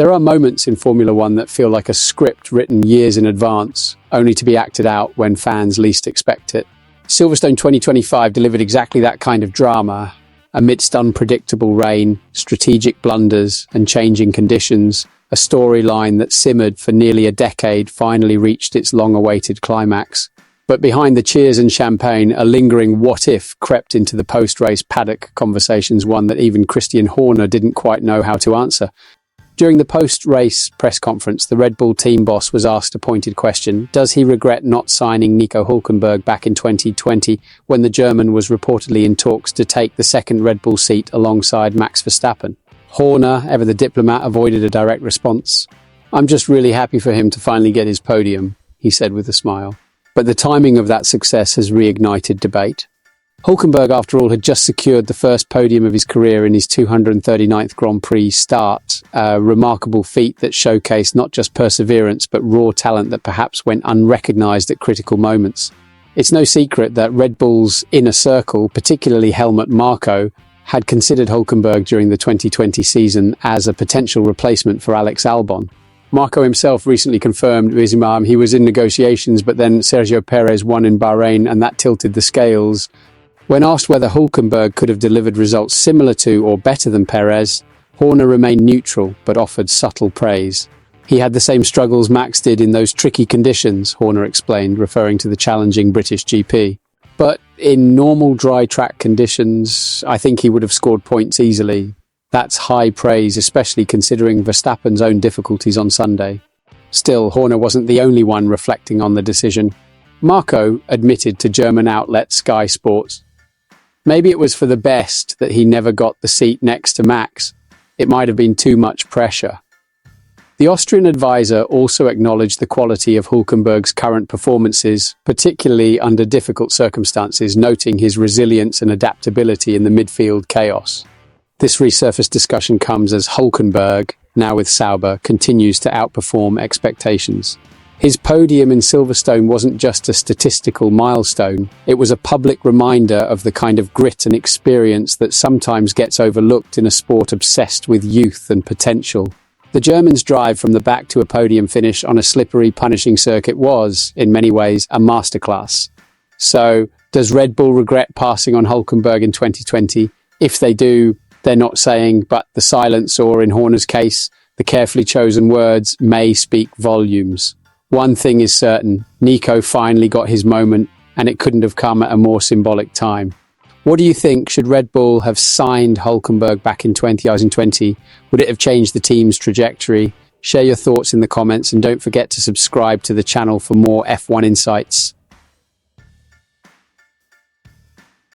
There are moments in Formula One that feel like a script written years in advance, only to be acted out when fans least expect it. Silverstone 2025 delivered exactly that kind of drama. Amidst unpredictable rain, strategic blunders, and changing conditions, a storyline that simmered for nearly a decade finally reached its long-awaited climax. But behind the cheers and champagne, a lingering what-if crept into the post-race paddock conversations, one that even Christian Horner didn't quite know how to answer. During the post-race press conference, the Red Bull team boss was asked a pointed question: does he regret not signing Nico Hulkenberg back in 2020 when the German was reportedly in talks to take the second Red Bull seat alongside Max Verstappen? Horner, ever the diplomat, avoided a direct response. "I'm just really happy for him to finally get his podium," he said with a smile. But the timing of that success has reignited debate. Hulkenberg, after all, had just secured the first podium of his career in his 239th Grand Prix start, a remarkable feat that showcased not just perseverance but raw talent that perhaps went unrecognised at critical moments. It's no secret that Red Bull's inner circle, particularly Helmut Marko, had considered Hulkenberg during the 2020 season as a potential replacement for Alex Albon. Marko himself recently confirmed he was in negotiations, but then Sergio Perez won in Bahrain and that tilted the scales. When asked whether Hulkenberg could have delivered results similar to or better than Perez, Horner remained neutral but offered subtle praise. "He had the same struggles Max did in those tricky conditions," Horner explained, referring to the challenging British GP. "But in normal dry track conditions, I think he would have scored points easily." That's high praise, especially considering Verstappen's own difficulties on Sunday. Still, Horner wasn't the only one reflecting on the decision. Marko admitted to German outlet Sky Sports, "Maybe it was for the best that he never got the seat next to Max. It might have been too much pressure." The Austrian advisor also acknowledged the quality of Hulkenberg's current performances, particularly under difficult circumstances, noting his resilience and adaptability in the midfield chaos. This resurfaced discussion comes as Hulkenberg, now with Sauber, continues to outperform expectations. His podium in Silverstone wasn't just a statistical milestone, it was a public reminder of the kind of grit and experience that sometimes gets overlooked in a sport obsessed with youth and potential. The German's drive from the back to a podium finish on a slippery, punishing circuit was, in many ways, a masterclass. So, does Red Bull regret passing on Hulkenberg in 2020? If they do, they're not saying, but the silence, or in Horner's case, the carefully chosen words, may speak volumes. One thing is certain, Nico finally got his moment, and it couldn't have come at a more symbolic time. What do you think? Should Red Bull have signed Hulkenberg back in 2020? Would it have changed the team's trajectory? Share your thoughts in the comments and don't forget to subscribe to the channel for more F1 insights.